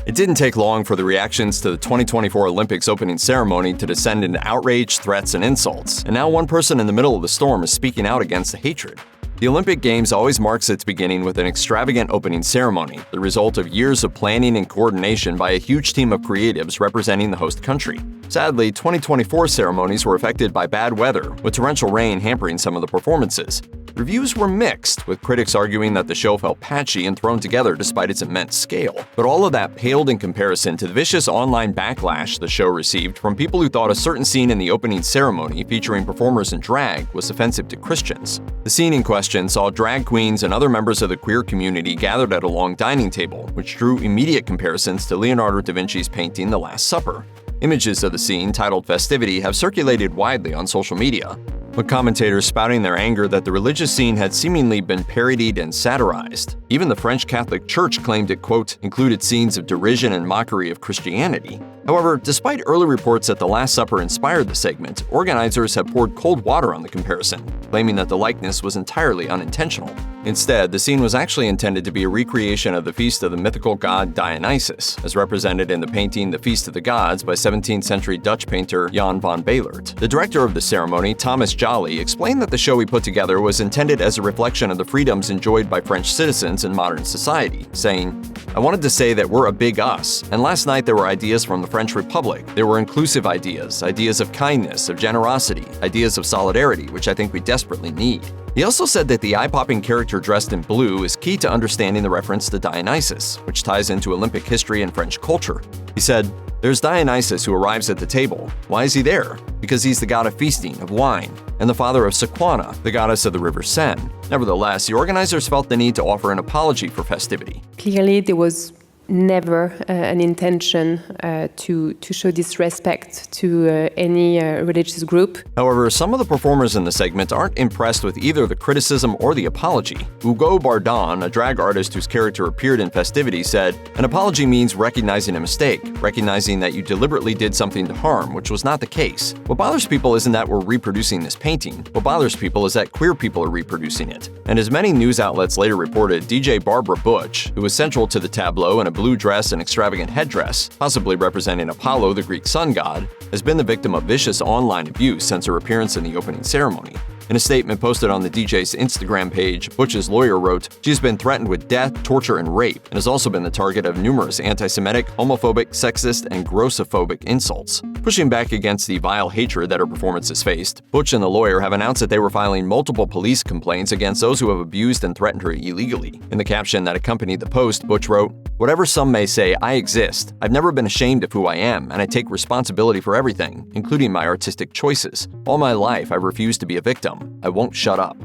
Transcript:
It didn't take long for the reactions to the 2024 Olympics opening ceremony to descend into outrage, threats, and insults, and now one person in the middle of the storm is speaking out against the hatred. The Olympic Games always marks its beginning with an extravagant opening ceremony, the result of years of planning and coordination by a huge team of creatives representing the host country. Sadly, 2024 ceremonies were affected by bad weather, with torrential rain hampering some of the performances. Reviews were mixed, with critics arguing that the show felt patchy and thrown together despite its immense scale. But all of that paled in comparison to the vicious online backlash the show received from people who thought a certain scene in the opening ceremony featuring performers in drag was offensive to Christians. The scene in question saw drag queens and other members of the queer community gathered at a long dining table, which drew immediate comparisons to Leonardo da Vinci's painting The Last Supper. Images of the scene, titled Festivity, have circulated widely on social media, with commentators spouting their anger that the religious scene had seemingly been parodied and satirized. Even the French Catholic Church claimed it, quote, included scenes of derision and mockery of Christianity. However, despite early reports that The Last Supper inspired the segment, organizers have poured cold water on the comparison, claiming that the likeness was entirely unintentional. Instead, the scene was actually intended to be a recreation of the feast of the mythical god Dionysus, as represented in the painting The Feast of the Gods by 17th century Dutch painter Jan van Beelert. The director of the ceremony, Thomas Jolly, explained that the show he put together was intended as a reflection of the freedoms enjoyed by French citizens in modern society, saying, I wanted to say that we're a big us, and last night there were ideas from the French Republic. There were inclusive ideas of kindness, of generosity, ideas of solidarity, which I think we desperately need. He also said that the eye-popping character dressed in blue is key to understanding the reference to Dionysus, which ties into Olympic history and French culture. He said, there's Dionysus who arrives at the table. Why is he there? Because he's the god of feasting, of wine, and the father of Sequana, the goddess of the river Seine. Nevertheless, the organizers felt the need to offer an apology for festivity. Clearly, there was never an intention to show disrespect to any religious group. However, some of the performers in the segment aren't impressed with either the criticism or the apology. Hugo Bardon, a drag artist whose character appeared in Festivity, said, an apology means recognizing a mistake, recognizing that you deliberately did something to harm, which was not the case. What bothers people isn't that we're reproducing this painting. What bothers people is that queer people are reproducing it. And as many news outlets later reported, DJ Barbara Butch, who was central to the tableau in a blue dress and extravagant headdress, possibly representing Apollo, the Greek sun god, has been the victim of vicious online abuse since her appearance in the opening ceremony. In a statement posted on the DJ's Instagram page, Butch's lawyer wrote, she has been threatened with death, torture, and rape, and has also been the target of numerous anti-Semitic, homophobic, sexist, and grossophobic insults. Pushing back against the vile hatred that her performances faced, Butch and the lawyer have announced that they were filing multiple police complaints against those who have abused and threatened her illegally. In the caption that accompanied the post, Butch wrote, whatever some may say, I exist. I've never been ashamed of who I am, and I take responsibility for everything, including my artistic choices. All my life, I've refused to be a victim. I won't shut up.